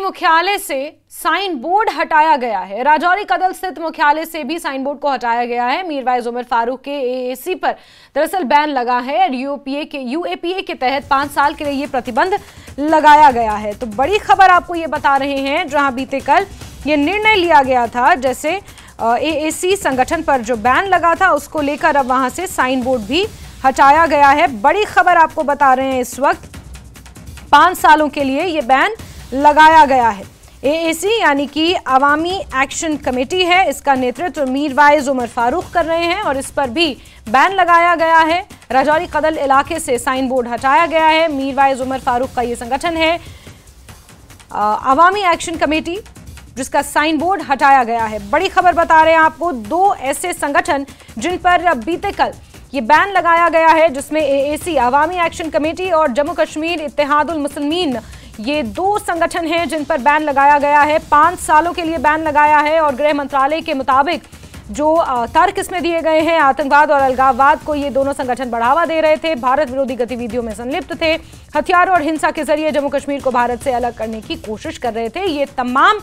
मुख्यालय से sign board हटाया गया है। राजौरी कदल स्थित मुख्यालय से भी साइन बोर्ड को हटाया गया है। मीरवाइज उमर फारूक के एएसी पर दरअसल बैन लगा है और यूएपीए के तहत 5 साल के लिए ये प्रतिबंध लगाया गया है। तो बड़ी खबर आपको ये बता रहे हैं, जहां बीते कल ये निर्णय लिया गया था, जैसे एएसी संगठन पर जो बैन लगा था उसको लेकर अब वहां से साइन बोर्ड भी हटाया गया है। बड़ी खबर आपको बता रहे हैं, इस वक्त 5 सालों के लिए ये बैन लगाया गया है। एएसी यानी कि अवामी एक्शन कमेटी है, इसका नेतृत्व मीरवाइज उमर फारूक कर रहे हैं और इस पर भी बैन लगाया गया है। राजौरी कदल इलाके से साइन बोर्ड हटाया गया है। मीरवाइज उमर फारूक का ये संगठन है अवामी एक्शन कमेटी, जिसका साइन बोर्ड हटाया गया है। बड़ी खबर बता रहे हैं आपको, 2 ऐसे संगठन जिन पर बीते कल ये बैन लगाया गया है, जिसमें एएसी अवामी एक्शन कमेटी और जम्मू कश्मीर इत्तेहादुल मुस्लिमीन, ये 2 संगठन हैं जिन पर बैन लगाया गया है। 5 सालों के लिए बैन लगाया है और गृह मंत्रालय के मुताबिक जो तर्क इसमें दिए गए हैं, आतंकवाद और अलगाववाद को ये दोनों संगठन बढ़ावा दे रहे थे, भारत विरोधी गतिविधियों में संलिप्त थे, हथियारों और हिंसा के जरिए जम्मू कश्मीर को भारत से अलग करने की कोशिश कर रहे थे। ये तमाम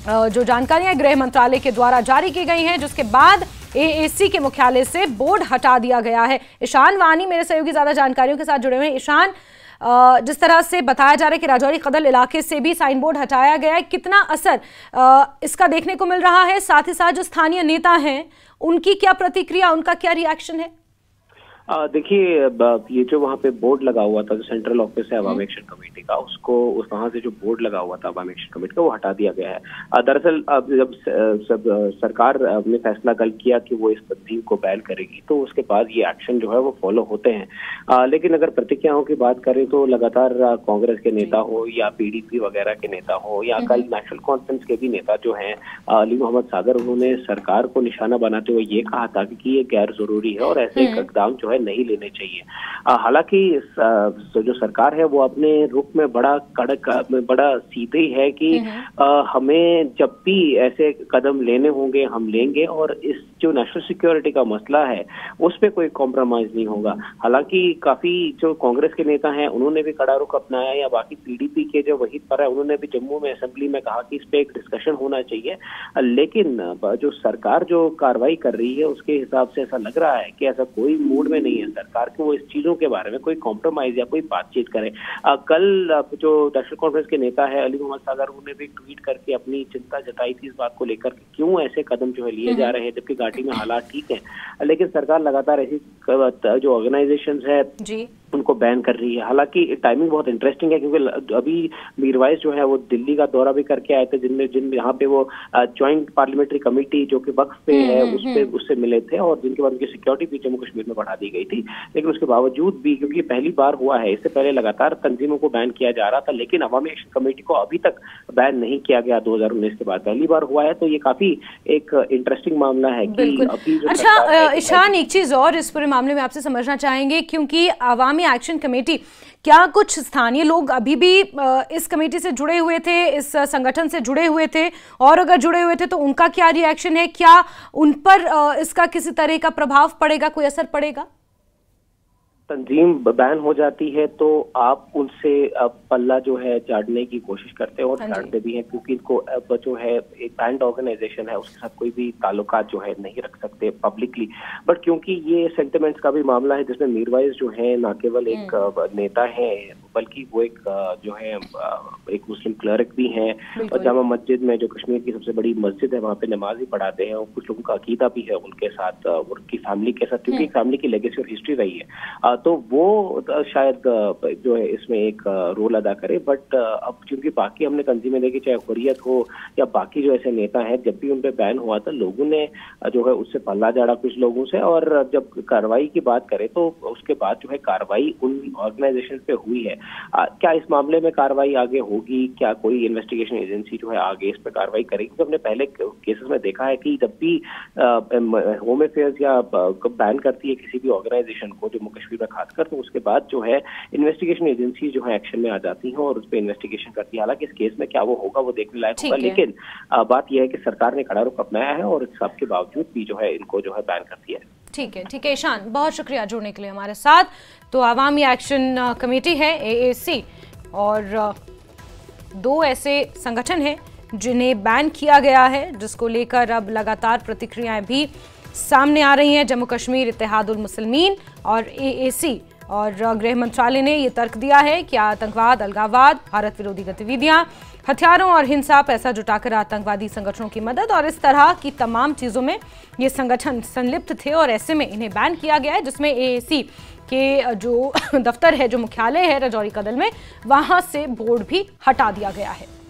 जो जानकारियां गृह मंत्रालय के द्वारा जारी की गई हैं, जिसके बाद एएसी के मुख्यालय से बोर्ड हटा दिया गया है। ईशान वानी मेरे सहयोगी ज्यादा जानकारियों के साथ जुड़े हुए हैं। ईशान, जिस तरह से बताया जा रहा है कि राजौरी कदल इलाके से भी साइन बोर्ड हटाया गया है, कितना असर इसका देखने को मिल रहा है? साथ ही साथ जो स्थानीय नेता हैं उनकी क्या प्रतिक्रिया, उनका क्या रिएक्शन है? देखिए, ये जो वहाँ पे बोर्ड लगा हुआ था, जो सेंट्रल ऑफिस है अवामी एक्शन कमेटी का, उसको वहाँ से जो बोर्ड लगा हुआ था अवामी एक्शन कमेटी का, वो हटा दिया गया है। दरअसल जब सरकार ने फैसला कल किया कि वो इस तंजीम को बैन करेगी, तो उसके बाद ये एक्शन जो है वो फॉलो होते हैं। लेकिन अगर प्रतिक्रियाओं की बात करें तो लगातार कांग्रेस के नेता हो या पीडीपी वगैरह के नेता हो या कल नेशनल कॉन्फ्रेंस के भी नेता जो हैं अली मोहम्मद सागर, उन्होंने सरकार को निशाना बनाते हुए ये कहा था कि ये गैर जरूरी है और ऐसे इकदाम जो है नहीं लेने चाहिए। हालांकि जो सरकार है वो अपने रुख में बड़ा कड़क, बड़ा सीधे है कि हमें जब भी ऐसे कदम लेने होंगे हम लेंगे और इस जो नेशनल सिक्योरिटी का मसला है उस पर कोई कॉम्प्रोमाइज नहीं होगा। हालांकि काफी जो कांग्रेस के नेता हैं उन्होंने भी कड़ा रुख अपनाया, या बाकी पीडीपी के जो वहीद पर है उन्होंने भी जम्मू में असेंबली में कहा कि इस पे एक डिस्कशन होना चाहिए। लेकिन जो सरकार जो कार्रवाई कर रही है उसके हिसाब से ऐसा लग रहा है कि ऐसा कोई मूड में नहीं है सरकार कि वो इस चीजों के बारे में कोई कॉम्प्रोमाइज या कोई बातचीत करे। कल जो नेशनल कॉन्फ्रेंस के नेता है अली मोहम्मद सागर, उन्होंने भी ट्वीट करके अपनी चिंता जताई थी इस बात को लेकर कि क्यों ऐसे कदम जो है लिए जा रहे हैं जबकि घाटी में हालात ठीक है। लेकिन सरकार लगातार ऐसी जो ऑर्गेनाइजेशंस है जी उनको बैन कर रही है। हालांकि टाइमिंग बहुत इंटरेस्टिंग है क्योंकि अभी मीरवाइज जो है वो दिल्ली का दौरा भी करके आए थे, जिन यहाँ पे वो ज्वाइंट पार्लियामेंट्री कमेटी जो कि वक्फ पे है उससे मिले थे और जिनके बाद उनकी सिक्योरिटी भी जम्मू कश्मीर में बढ़ा दी गई थी। लेकिन उसके बावजूद भी, क्योंकि पहली बार हुआ है, इससे पहले लगातार तंजीमों को बैन किया जा रहा था लेकिन अवामी एक्शन कमेटी को अभी तक बैन नहीं किया गया। 2019 के बाद पहली बार हुआ है, तो ये काफी एक इंटरेस्टिंग मामला है कि अभी जो अच्छा ईशान, एक चीज और इस पूरे मामले में आपसे समझना चाहेंगे, क्योंकि अवामी एक्शन कमेटी, क्या कुछ स्थानीय लोग अभी भी इस कमेटी से जुड़े हुए थे, इस संगठन से जुड़े हुए थे, और अगर जुड़े हुए थे तो उनका क्या रिएक्शन है? क्या उन पर इसका किसी तरह का प्रभाव पड़ेगा, कोई असर पड़ेगा? तंजीम बैन हो जाती है तो आप उनसे पल्ला जो है झाड़ने की कोशिश करते हैं और झाड़ते भी हैं, क्योंकि इनको जो है एक बैंड ऑर्गेनाइजेशन है उसके साथ कोई भी ताल्लुकात जो है नहीं रख सकते पब्लिकली। बट क्योंकि ये सेंटिमेंट्स का भी मामला है जिसमें मीरवाइज जो है ना केवल एक नेता है बल्कि वो एक जो है एक मुस्लिम क्लर्क भी हैं और जामा मस्जिद में जो कश्मीर की सबसे बड़ी मस्जिद है वहाँ पे नमाज ही पढ़ाते हैं और कुछ लोगों का अकीदा भी है उनके साथ, उनकी फैमिली के साथ, क्योंकि फैमिली की लेगेसी और हिस्ट्री रही है। तो वो शायद जो है इसमें एक रोल अदा करे। बट अब क्योंकि बाकी हमने तंजीमें देखी, चाहे हुर्रियत हो या बाकी जो ऐसे नेता हैं, जब भी उन पे बैन हुआ था लोगों ने जो है उससे पल्ला झाड़ा कुछ लोगों से, और जब कार्रवाई की बात करें तो उसके बाद जो है कार्रवाई उन ऑर्गेनाइजेशन पे हुई है। क्या इस मामले में कार्रवाई आगे होगी? क्या कोई इन्वेस्टिगेशन एजेंसी जो है आगे इस पर कार्रवाई करेगी? तो हमने पहले केसेस में देखा है कि जब भी होम अफेयर्स या बैन करती है किसी भी ऑर्गेनाइजेशन को जम्मू कश्मीर में खासकर, तो उसके बाद जो है इन्वेस्टिगेशन एजेंसी जो है एक्शन में आ जाती हैं और उस पर इन्वेस्टिगेशन करती है। हालांकि इस केस में क्या वो होगा वो देखने लायक होगा, लेकिन बात यह है कि सरकार ने कड़ा रुख अपनाया है और इस सब के बावजूद भी जो है इनको जो है बैन कर दिया है। ठीक है ईशान, बहुत शुक्रिया जुड़ने के लिए हमारे साथ। तो अवामी एक्शन कमेटी है एएसी, और दो ऐसे संगठन हैं जिन्हें बैन किया गया है, जिसको लेकर अब लगातार प्रतिक्रियाएं भी सामने आ रही हैं। जम्मू कश्मीर इत्तेहादुल मुस्लिमीन और AAC और गृह मंत्रालय ने ये तर्क दिया है कि आतंकवाद, अलगाववाद, भारत विरोधी गतिविधियां, हथियारों और हिंसा, पैसा जुटाकर आतंकवादी संगठनों की मदद और इस तरह की तमाम चीजों में ये संगठन संलिप्त थे और ऐसे में इन्हें बैन किया गया है, जिसमें AAC के जो दफ्तर है, जो मुख्यालय है राजौरी कदल में, वहां से बोर्ड भी हटा दिया गया है।